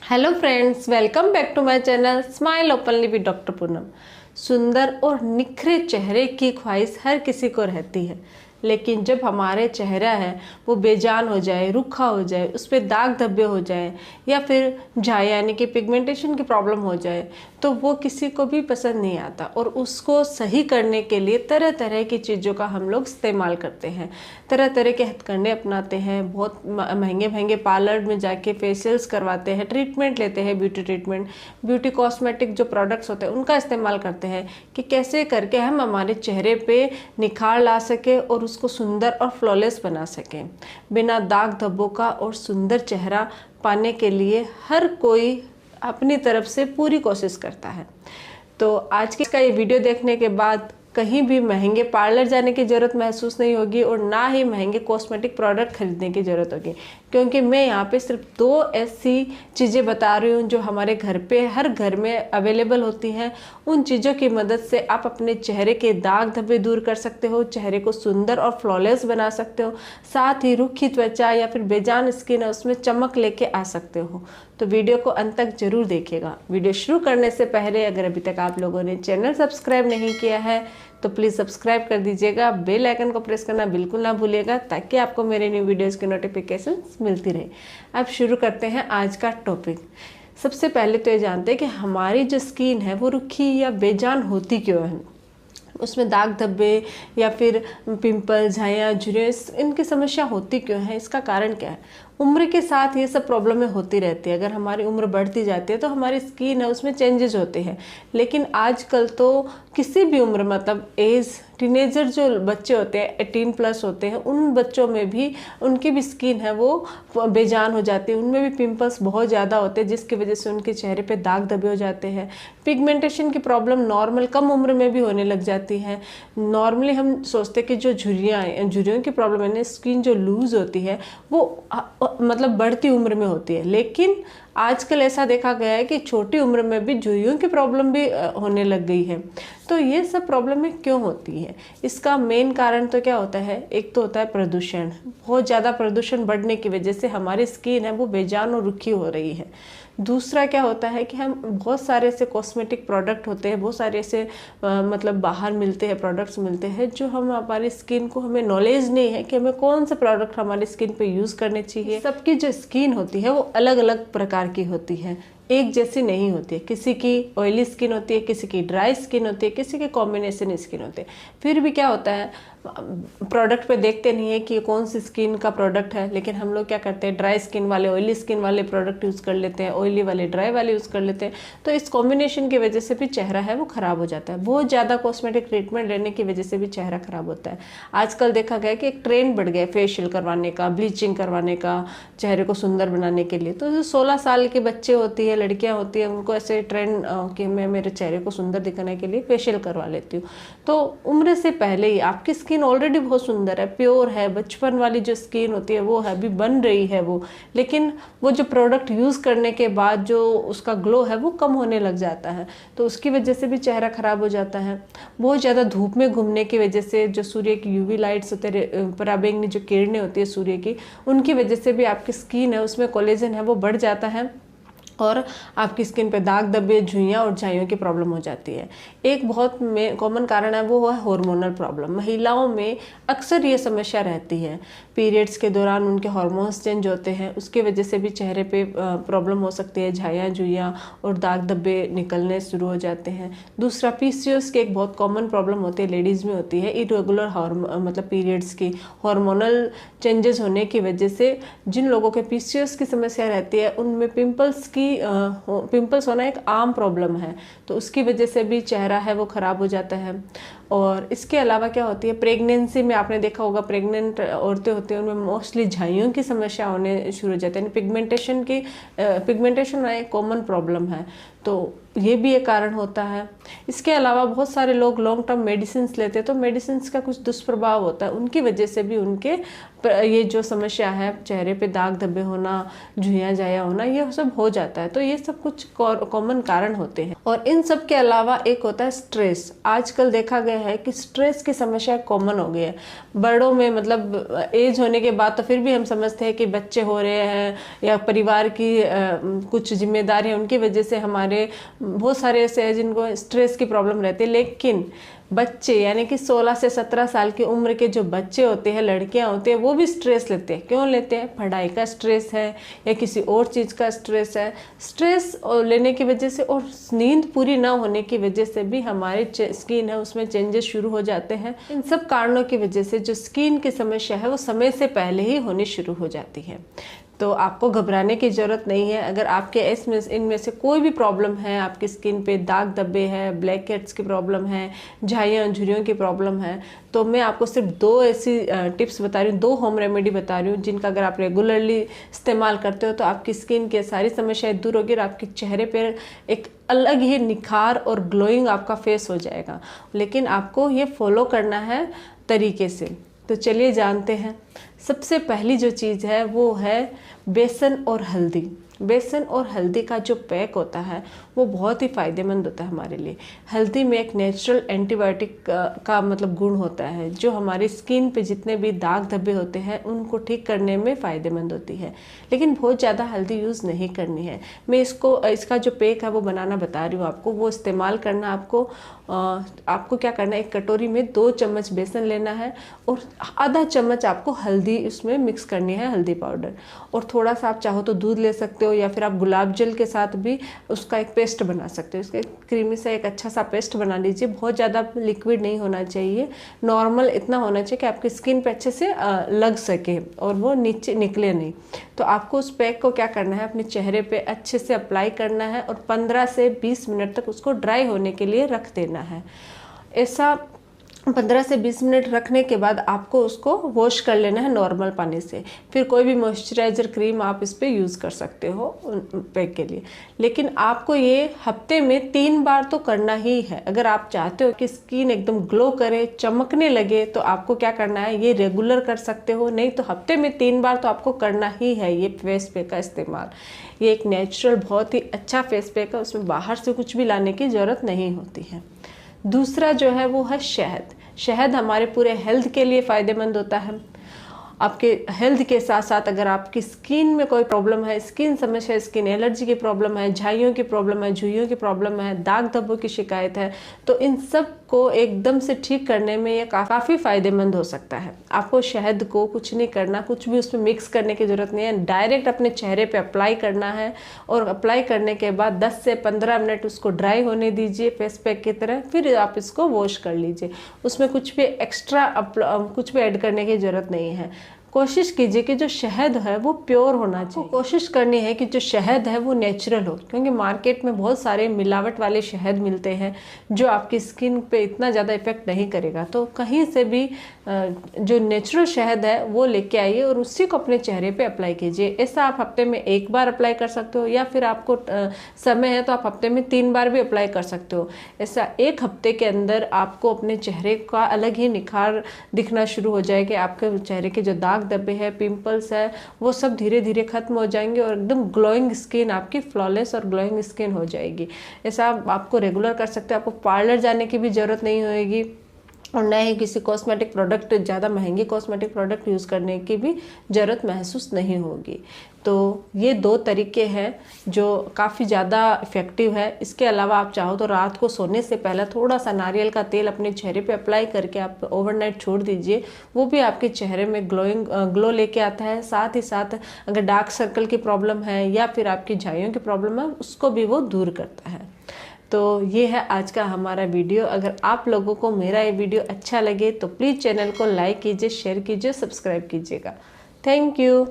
Hello friends, welcome back to my channel smile openly with doctor Poonam. सुंदर और निखरे चेहरे की ख्वाहिश हर किसी को रहती है, लेकिन जब हमारे चेहरा है वो बेजान हो जाए, रूखा हो जाए, उस पर दाग धब्बे हो जाए या फिर झाई यानी कि पिगमेंटेशन की प्रॉब्लम हो जाए तो वो किसी को भी पसंद नहीं आता। और उसको सही करने के लिए तरह तरह की चीज़ों का हम लोग इस्तेमाल करते हैं, तरह तरह के हथकंडे अपनाते हैं, बहुत महंगे महंगे पार्लर में जाके फेशियल्स करवाते हैं, ट्रीटमेंट लेते हैं, ब्यूटी ट्रीटमेंट, ब्यूटी कॉस्मेटिक जो प्रोडक्ट्स होते हैं उनका इस्तेमाल करते हैं कि कैसे करके हम हमारे चेहरे पे निखार ला सके और उसको सुंदर और फ्लॉलेस बना सकें बिना दाग धब्बों का। और सुंदर चेहरा पाने के लिए हर कोई अपनी तरफ से पूरी कोशिश करता है। तो आज की का ये वीडियो देखने के बाद कहीं भी महंगे पार्लर जाने की ज़रूरत महसूस नहीं होगी और ना ही महंगे कॉस्मेटिक प्रोडक्ट खरीदने की ज़रूरत होगी, क्योंकि मैं यहाँ पे सिर्फ 2 ऐसी चीज़ें बता रही हूँ जो हमारे घर पे हर घर में अवेलेबल होती हैं। उन चीज़ों की मदद से आप अपने चेहरे के दाग धब्बे दूर कर सकते हो, चेहरे को सुंदर और फ्लॉलेस बना सकते हो, साथ ही रूखी त्वचा या फिर बेजान स्किन है उसमें चमक लेके आ सकते हो। तो वीडियो को अंत तक जरूर देखिएगा। वीडियो शुरू करने से पहले अगर अभी तक आप लोगों ने चैनल सब्सक्राइब नहीं किया है तो प्लीज़ सब्सक्राइब कर दीजिएगा, बेल आइकन को प्रेस करना बिल्कुल ना भूलिएगा ताकि आपको मेरे न्यू वीडियोस की नोटिफिकेशंस मिलती रहे। अब शुरू करते हैं आज का टॉपिक। सबसे पहले तो ये जानते हैं कि हमारी जो स्किन है वो रुखी या बेजान होती क्यों है, उसमें दाग धब्बे या फिर पिंपल, झाइयाँ, झुर्रियाँ इनकी समस्या होती क्यों है, इसका कारण क्या है। उम्र के साथ ये सब प्रॉब्लमें होती रहती है। अगर हमारी उम्र बढ़ती जाती है तो हमारी स्किन है उसमें चेंजेस होते हैं, लेकिन आजकल तो किसी भी उम्र मतलब एज टीनेजर जो बच्चे होते हैं 18+ होते हैं उन बच्चों में भी उनकी भी स्किन है वो बेजान हो जाती है, उनमें भी पिंपल्स बहुत ज़्यादा होते हैं जिसकी वजह से उनके चेहरे पे दाग धब्बे हो जाते हैं। पिगमेंटेशन की प्रॉब्लम नॉर्मल कम उम्र में भी होने लग जाती है। नॉर्मली हम सोचते हैं कि जो झुर्रियों की प्रॉब्लम है ना, स्किन जो लूज होती है वो मतलब बढ़ती उम्र में होती है, लेकिन आजकल ऐसा देखा गया है कि छोटी उम्र में भी झुर्रियों की प्रॉब्लम भी होने लग गई है। तो ये सब प्रॉब्लमें क्यों होती है, इसका मेन कारण तो क्या होता है। एक तो होता है प्रदूषण। बहुत ज़्यादा प्रदूषण बढ़ने की वजह से हमारी स्किन है वो बेजान और रुखी हो रही है। दूसरा क्या होता है कि हम बहुत सारे ऐसे कॉस्मेटिक प्रोडक्ट होते हैं, बहुत सारे ऐसे मतलब बाहर मिलते हैं, प्रोडक्ट्स मिलते हैं जो हम हमारी स्किन को, हमें नॉलेज नहीं है कि हमें कौन से प्रोडक्ट हमारी स्किन पे यूज़ करने चाहिए। सबकी जो स्किन होती है वो अलग अलग प्रकार की होती है, एक जैसी नहीं होती है। किसी की ऑयली स्किन होती है, किसी की ड्राई स्किन होती है, किसी की कॉम्बिनेशन स्किन होती है। फिर भी क्या होता है, प्रोडक्ट पे देखते नहीं है कि कौन सी स्किन का प्रोडक्ट है, लेकिन हम लोग क्या करते हैं, ड्राई स्किन वाले ऑयली स्किन वाले प्रोडक्ट यूज़ कर लेते हैं, ऑयली वाले ड्राई वाले यूज़ कर लेते हैं। तो इस कॉम्बिनेशन की वजह से भी चेहरा है वो ख़राब हो जाता है। बहुत ज़्यादा कॉस्मेटिक ट्रीटमेंट लेने की वजह से भी चेहरा ख़राब होता है। आजकल देखा गया कि एक ट्रेंड बढ़ गया फेशियल करवाने का, ब्लीचिंग करवाने का, चेहरे को सुंदर बनाने के लिए। तो जो 16 साल के बच्चे होती है, लड़कियाँ होती हैं, उनको ऐसे ट्रेंड कि मैं मेरे चेहरे को सुंदर दिखाने के लिए फेशियल करवा लेती हूँ। तो उम्र से पहले ही आपकी स्किन ऑलरेडी बहुत सुंदर है, प्योर है, बचपन वाली जो स्किन होती है वो है, अभी बन रही है वो, लेकिन वो जो प्रोडक्ट यूज़ करने के बाद जो उसका ग्लो है वो कम होने लग जाता है। तो उसकी वजह से भी चेहरा खराब हो जाता है। बहुत ज़्यादा धूप में घूमने की वजह से जो सूर्य की यूवी लाइट्स होते हैं, पराबैंगनी जो किरणें होती है सूर्य की, उनकी वजह से भी आपकी स्किन है उसमें कोलेजन है वो बढ़ जाता है और आपकी स्किन पे दाग धब्बे, झुर्रियाँ और झाइयों की प्रॉब्लम हो जाती है। एक बहुत कॉमन कारण है वो है हार्मोनल प्रॉब्लम। महिलाओं में अक्सर ये समस्या रहती है, पीरियड्स के दौरान उनके हार्मोन्स चेंज होते हैं, उसके वजह से भी चेहरे पे प्रॉब्लम हो सकती है, झाइयाँ, झुर्रियाँ और दाग धब्बे निकलने शुरू हो जाते हैं। दूसरा पीसीओएस की एक बहुत कॉमन प्रॉब्लम होती है, लेडीज़ में होती है, इरेगुलर मतलब पीरियड्स की हार्मोनल चेंजेस होने की वजह से जिन लोगों के पीसीओएस की समस्या रहती है उनमें पिंपल्स होना एक आम प्रॉब्लम है। तो उसकी वजह से भी चेहरा है वो ख़राब हो जाता है। और इसके अलावा क्या होती है, प्रेगनेंसी में आपने देखा होगा, प्रेग्नेंट औरतें होती हैं उनमें मोस्टली झाइयों की समस्या होने शुरू हो जाती है। पिगमेंटेशन एक कॉमन प्रॉब्लम है, तो ये भी एक कारण होता है। इसके अलावा बहुत सारे लोग लॉन्ग टर्म मेडिसिन लेते हैं, तो मेडिसिन का कुछ दुष्प्रभाव होता है, उनकी वजह से भी उनके ये जो समस्या है, चेहरे पे दाग धब्बे होना, झुर्रियाँ, झाइयाँ होना, ये सब हो जाता है। तो ये सब कुछ कॉमन कारण होते हैं। और इन सब के अलावा एक होता है स्ट्रेस। आजकल देखा गया यह है कि स्ट्रेस की समस्या कॉमन हो गई है बड़ों में। मतलब एज होने के बाद तो फिर भी हम समझते हैं कि बच्चे हो रहे हैं या परिवार की कुछ जिम्मेदारी है, उनकी वजह से हमारे बहुत सारे ऐसे हैं जिनको स्ट्रेस की प्रॉब्लम रहती है। लेकिन बच्चे यानी कि 16 से 17 साल की उम्र के जो बच्चे होते हैं, लड़कियां होती हैं, वो भी स्ट्रेस लेते हैं। क्यों लेते हैं? पढ़ाई का स्ट्रेस है या किसी और चीज़ का स्ट्रेस है। स्ट्रेस लेने की वजह से और नींद पूरी ना होने की वजह से भी हमारे स्किन है उसमें चेंजेस शुरू हो जाते हैं। इन सब कारणों की वजह से जो स्किन की समस्या है वो समय से पहले ही होनी शुरू हो जाती है। तो आपको घबराने की ज़रूरत नहीं है। अगर आपके इनमें से कोई भी प्रॉब्लम है, आपकी स्किन पे दाग धब्बे हैं, ब्लैक हेड्स की प्रॉब्लम है, झाइयाँ झुर्रियों की प्रॉब्लम है, तो मैं आपको सिर्फ 2 ऐसी टिप्स बता रही हूँ, 2 होम रेमेडी बता रही हूँ जिनका अगर आप रेगुलरली इस्तेमाल करते हो तो आपकी स्किन की सारी समस्याएं दूर होगी और आपके चेहरे पर एक अलग ही निखार और ग्लोइंग आपका फेस हो जाएगा। लेकिन आपको ये फॉलो करना है तरीके से। तो चलिए जानते हैं। सबसे पहली जो चीज़ है वो है बेसन और हल्दी। बेसन और हल्दी का जो पैक होता है वो बहुत ही फ़ायदेमंद होता है हमारे लिए। हल्दी में एक नेचुरल एंटीबायोटिक का मतलब गुण होता है जो हमारी स्किन पे जितने भी दाग धब्बे होते हैं उनको ठीक करने में फ़ायदेमंद होती है। लेकिन बहुत ज़्यादा हल्दी यूज़ नहीं करनी है। मैं इसका जो पैक है वो बनाना बता रही हूँ आपको। वो इस्तेमाल करना आपको क्या करना है, एक कटोरी में 2 चम्मच बेसन लेना है और आधा चम्मच आपको हल्दी उसमें मिक्स करनी है, हल्दी पाउडर। और थोड़ा सा आप चाहो तो दूध ले सकते हो या फिर आप गुलाब जल के साथ भी उसका एक पेस्ट बना सकते हो। इसके क्रीमी से एक अच्छा सा पेस्ट बना लीजिए। बहुत ज़्यादा लिक्विड नहीं होना चाहिए, नॉर्मल इतना होना चाहिए कि आपकी स्किन पे अच्छे से लग सके और वो नीचे निकले नहीं। तो आपको उस पैक को क्या करना है, अपने चेहरे पे अच्छे से अप्लाई करना है और 15 से 20 मिनट तक उसको ड्राई होने के लिए रख देना है। ऐसा 15 से 20 मिनट रखने के बाद आपको उसको वॉश कर लेना है नॉर्मल पानी से। फिर कोई भी मॉइस्चराइज़र क्रीम आप इस पर यूज़ कर सकते हो पैक के लिए। लेकिन आपको ये हफ्ते में 3 बार तो करना ही है। अगर आप चाहते हो कि स्किन एकदम ग्लो करे, चमकने लगे, तो आपको क्या करना है, ये रेगुलर कर सकते हो। नहीं तो हफ्ते में 3 बार तो आपको करना ही है ये फेस पैक का इस्तेमाल। ये एक नेचुरल बहुत ही अच्छा फेस पैक है, उसमें बाहर से कुछ भी लाने की ज़रूरत नहीं होती है। दूसरा जो है वो है शहद। शहद हमारे पूरे हेल्थ के लिए फ़ायदेमंद होता है। आपके हेल्थ के साथ साथ अगर आपकी स्किन में कोई प्रॉब्लम है, स्किन समस्या, स्किन एलर्जी की प्रॉब्लम है, झाइयों की प्रॉब्लम है, झुर्रियों की प्रॉब्लम है, दाग धब्बों की शिकायत है, तो इन सब को एकदम से ठीक करने में ये काफ़ी फ़ायदेमंद हो सकता है। आपको शहद को कुछ नहीं करना, कुछ भी उसमें मिक्स करने की ज़रूरत नहीं है। डायरेक्ट अपने चेहरे पे अप्लाई करना है और अप्लाई करने के बाद 10 से 15 मिनट उसको ड्राई होने दीजिए फेस पैक की तरह। फिर आप इसको वॉश कर लीजिए। उसमें कुछ भी एक्स्ट्रा कुछ भी ऐड करने की ज़रूरत नहीं है। कोशिश कीजिए कि जो शहद है वो प्योर होना चाहिए। कोशिश करनी है कि जो शहद है वो नेचुरल हो, क्योंकि मार्केट में बहुत सारे मिलावट वाले शहद मिलते हैं जो आपकी स्किन पे इतना ज़्यादा इफेक्ट नहीं करेगा। तो कहीं से भी जो नेचुरल शहद है वो लेके आइए और उसी को अपने चेहरे पे अप्लाई कीजिए। ऐसा आप हफ्ते में 1 बार अप्लाई कर सकते हो या फिर आपको समय है तो आप हफ्ते में 3 बार भी अप्लाई कर सकते हो। ऐसा 1 हफ्ते के अंदर आपको अपने चेहरे का अलग ही निखार दिखना शुरू हो जाएगा। आपके चेहरे के जो दाग धब्बे हैं, पिंपल्स है, वो सब धीरे धीरे खत्म हो जाएंगे और एकदम ग्लोइंग स्किन, आपकी फ्लॉलेस और ग्लोइंग स्किन हो जाएगी। ऐसा आपको रेगुलर कर सकते हो। आपको पार्लर जाने की भी ज़रूरत नहीं होएगी और न ही किसी कॉस्मेटिक प्रोडक्ट, ज़्यादा महंगे कॉस्मेटिक प्रोडक्ट यूज़ करने की भी ज़रूरत महसूस नहीं होगी। तो ये 2 तरीके हैं जो काफ़ी ज़्यादा इफ़ेक्टिव है। इसके अलावा आप चाहो तो रात को सोने से पहले थोड़ा सा नारियल का तेल अपने चेहरे पे अप्लाई करके आप ओवरनाइट छोड़ दीजिए। वो भी आपके चेहरे में ग्लो लेके आता है। साथ ही साथ अगर डार्क सर्कल की प्रॉब्लम है या फिर आपकी झाइयों की प्रॉब्लम है, उसको भी वो दूर करता है। तो ये है आज का हमारा वीडियो। अगर आप लोगों को मेरा ये वीडियो अच्छा लगे तो प्लीज़ चैनल को लाइक कीजिए, शेयर कीजिए, सब्सक्राइब कीजिएगा। Thank you.